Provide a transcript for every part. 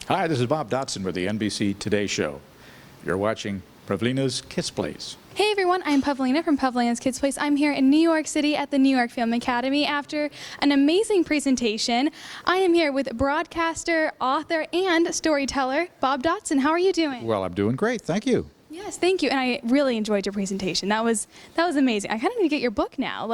Hi, this is Bob Dotson with the NBC Today Show. You're watching Pavlina's Kids Place. Hey everyone, I'm Pavlina from Pavlina's Kids Place. I'm here in New York City at the New York Film Academy after an amazing presentation. I am here with broadcaster, author, and storyteller Bob Dotson. How are you doing? Well, I'm doing great, thank you. Yes, thank you. And I really enjoyed your presentation. That was amazing. I kind of need to get your book now.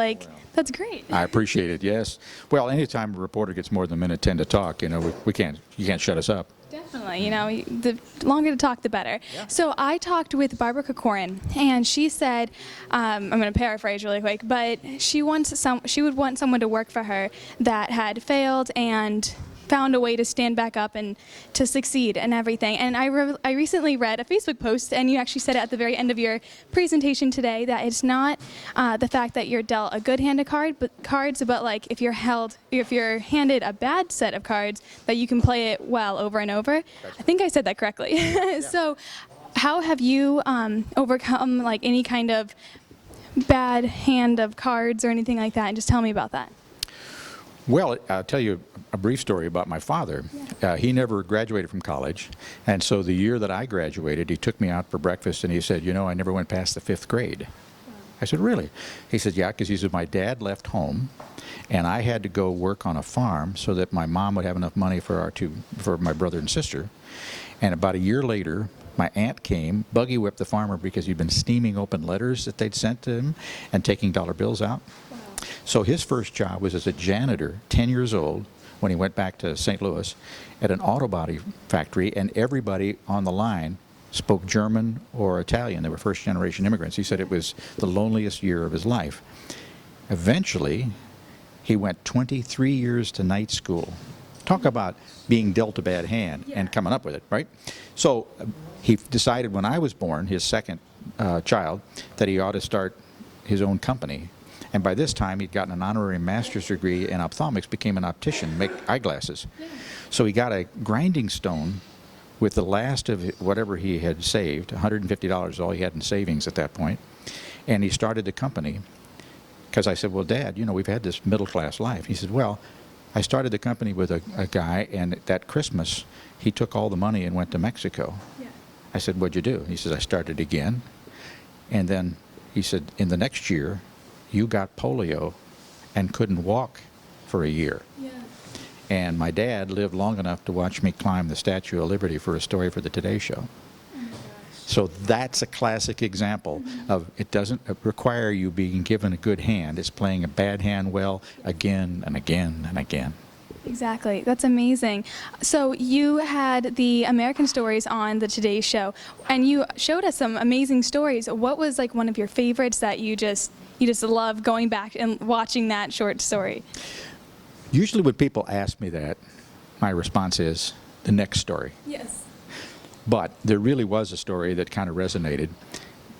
That's great. I appreciate it, yes. Well, anytime a reporter gets more than a minute 10 to talk, you can't shut us up. Definitely, the longer to talk, the better. Yeah. So I talked with Barbara Corcoran, and she said, I'm going to paraphrase really quick, but she would want someone to work for her that had failed and found a way to stand back up and to succeed and everything. And I recently read a Facebook post, and you actually said it at the very end of your presentation today, that it's not the fact that you're dealt a good hand of cards, but like if you're handed a bad set of cards, that you can play it well over and over. I think I said that correctly. Yeah. So how have you overcome like any kind of bad hand of cards or anything like that? And just tell me about that. Well, I'll tell you a brief story about my father. Yeah. He never graduated from college, and so the year that I graduated, he took me out for breakfast, and he said, I never went past the 5th grade. Wow. I said, really? He said, yeah, because he said, my dad left home, and I had to go work on a farm so that my mom would have enough money for my brother and sister. And about a year later, my aunt came, buggy whipped the farmer because he'd been steaming open letters that they'd sent to him and taking dollar bills out. Wow. So his first job was as a janitor, 10 years old, when he went back to St. Louis at an auto body factory, and everybody on the line spoke German or Italian. They were first-generation immigrants. He said it was the loneliest year of his life. Eventually, he went 23 years to night school. Talk about being dealt a bad hand and coming up with it, right? So he decided when I was born, his second child, that he ought to start his own company. And by this time, he'd gotten an honorary master's degree in ophthalmics, became an optician, make eyeglasses. Yeah. So he got a grinding stone with the last of whatever he had saved, $150 all he had in savings at that point, and he started the company. Because I said, well, Dad, we've had this middle-class life. He said, well, I started the company with a guy, and that Christmas, he took all the money and went to Mexico. Yeah. I said, what'd you do? He says, I started again. And then he said, in the next year, you got polio and couldn't walk for a year. Yeah. And my dad lived long enough to watch me climb the Statue of Liberty for a story for the Today Show. Oh my gosh. So that's a classic example of it doesn't require you being given a good hand. It's playing a bad hand well again and again and again. Exactly. That's amazing. So you had the American Stories on the Today Show, and you showed us some amazing stories. What was like one of your favorites that you just love going back and watching that short story? Usually when people ask me that, my response is the next story. Yes. But there really was a story that kind of resonated.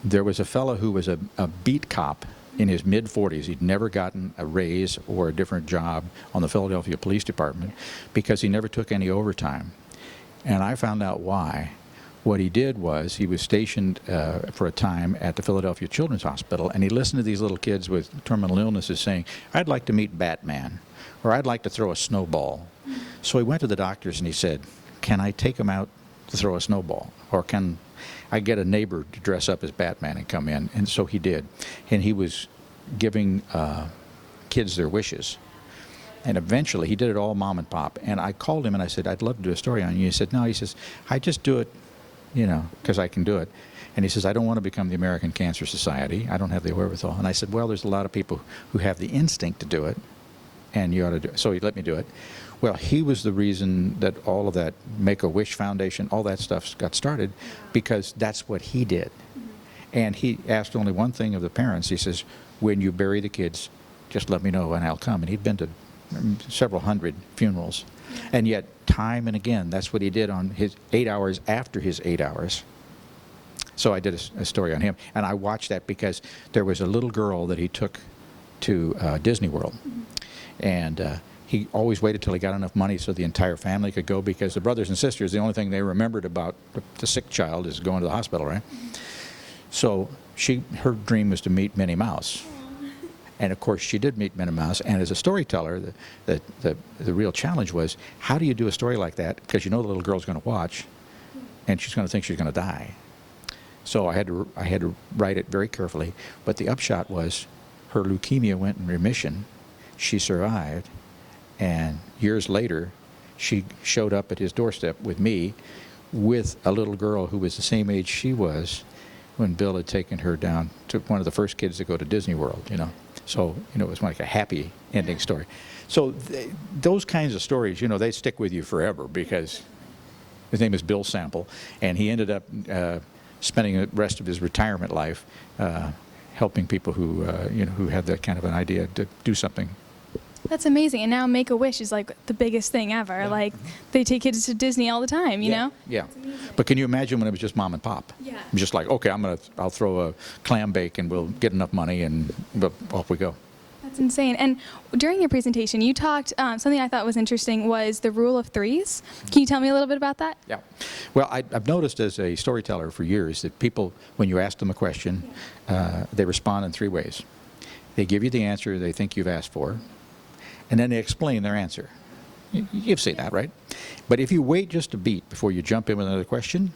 There was a fellow who was a beat cop in his mid-40s. He'd never gotten a raise or a different job on the Philadelphia Police Department because he never took any overtime. And I found out why. What he did was he was stationed for a time at the Philadelphia Children's Hospital, and he listened to these little kids with terminal illnesses saying, I'd like to meet Batman, or I'd like to throw a snowball. So he went to the doctors and he said, can I take him out to throw a snowball? Or can I get a neighbor to dress up as Batman and come in? And so he did. And he was giving kids their wishes. And eventually, he did it all mom and pop. And I called him and I said, I'd love to do a story on you. He said, no. He says, I just do it, because I can do it. And he says, I don't want to become the American Cancer Society. I don't have the wherewithal. And I said, well, there's a lot of people who have the instinct to do it, and you ought to do it. So he let me do it. Well, he was the reason that all of that Make-A-Wish Foundation, all that stuff got started, because that's what he did. And he asked only one thing of the parents. He says, when you bury the kids, just let me know and I'll come. And he'd been to several hundred funerals. And yet, time and again, that's what he did on his 8 hours after his 8 hours. So I did a story on him. And I watched that because there was a little girl that he took to Disney World. And he always waited till he got enough money so the entire family could go, because the brothers and sisters, the only thing they remembered about the sick child is going to the hospital, right? So her dream was to meet Minnie Mouse. And of course, she did meet Minnie Mouse. And as a storyteller, the real challenge was, how do you do a story like that? Because you know the little girl's going to watch, and she's going to think she's going to die. So I had to write it very carefully. But the upshot was, her leukemia went in remission. She survived, and years later, she showed up at his doorstep with me, with a little girl who was the same age she was when Bill had taken her down to one of the first kids to go to Disney World, you know. So, you know, it was like a happy ending story. So those kinds of stories, you know, they stick with you forever, because his name is Bill Sample, and he ended up spending the rest of his retirement life helping people who, you know, who had that kind of an idea to do something. That's amazing. And now Make-A-Wish is like the biggest thing ever. Yeah. Like, they take kids to Disney all the time, you know? Yeah. But can you imagine when it was just mom and pop? Yeah. It was just like, okay, I'll throw a clam bake and we'll get enough money and off we go. That's insane. And during your presentation, you talked, something I thought was interesting was the rule of threes. Can you tell me a little bit about that? Yeah. Well, I've noticed as a storyteller for years that people, when you ask them a question, they respond in three ways. They give you the answer they think you've asked for, and then they explain their answer. You've seen that, right? But if you wait just a beat before you jump in with another question,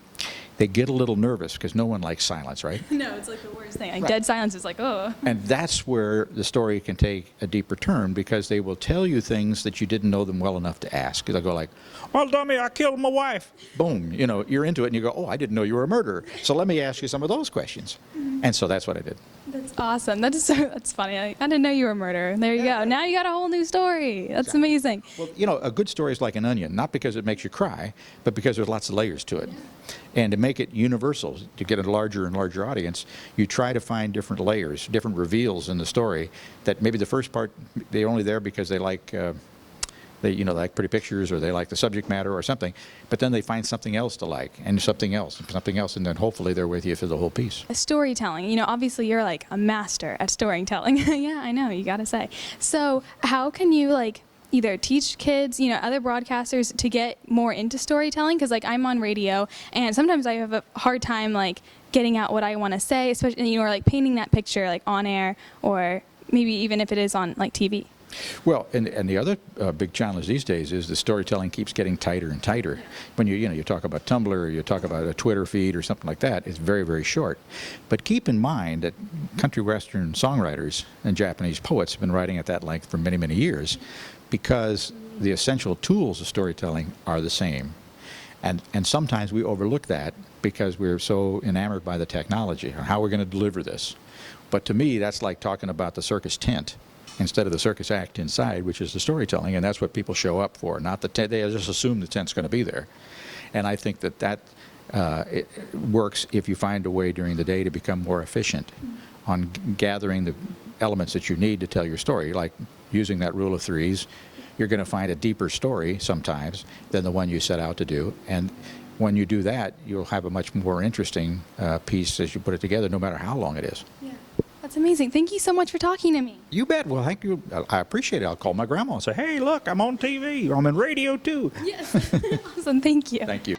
they get a little nervous, because no one likes silence, right? No, it's like the worst thing. Like, Right. dead silence is like, oh. And that's where the story can take a deeper turn, because they will tell you things that you didn't know them well enough to ask. They'll go like, well, dummy, I killed my wife. Boom. You know, you're into it, and you go, oh, I didn't know you were a murderer. So let me ask you some of those questions. And so that's what I did. That's awesome. That's funny. I didn't know you were a murderer. There you go. Now you got a whole new story. That's amazing. Well, you know, a good story is like an onion, not because it makes you cry, but because there's lots of layers to it. And to make it universal, to get a larger and larger audience, you try to find different layers, different reveals in the story, that maybe the first part, they're only there because they like, they like pretty pictures, or they like the subject matter or something, but then they find something else to like, and something else, and then hopefully they're with you for the whole piece. Storytelling, you know, obviously you're like a master at storytelling. Yeah, I know, you gotta say. So how can you like either teach kids, you know, other broadcasters to get more into storytelling? Because like I'm on radio, and sometimes I have a hard time like getting out what I want to say, especially, you know, or like painting that picture like on air, or maybe even if it is on like TV. Well, and the other big challenge these days is the storytelling keeps getting tighter and tighter. When you talk about Tumblr, or you talk about a Twitter feed or something like that, it's very, very short. But keep in mind that country western songwriters and Japanese poets have been writing at that length for many, many years, because the essential tools of storytelling are the same. And sometimes we overlook that because we're so enamored by the technology, or how we're going to deliver this. But to me, that's like talking about the circus tent instead of the circus act inside, which is the storytelling, and that's what people show up for, not the tent. They just assume the tent's going to be there. And I think that it works if you find a way during the day to become more efficient on gathering the elements that you need to tell your story, like using that rule of threes. You're going to find a deeper story sometimes than the one you set out to do, and when you do that, you'll have a much more interesting piece as you put it together, no matter how long it is. Yeah. That's amazing. Thank you so much for talking to me. You bet. Well, thank you. I appreciate it. I'll call my grandma and say, hey, look, I'm on TV. I'm on radio, too. Yes. Awesome. Thank you. Thank you.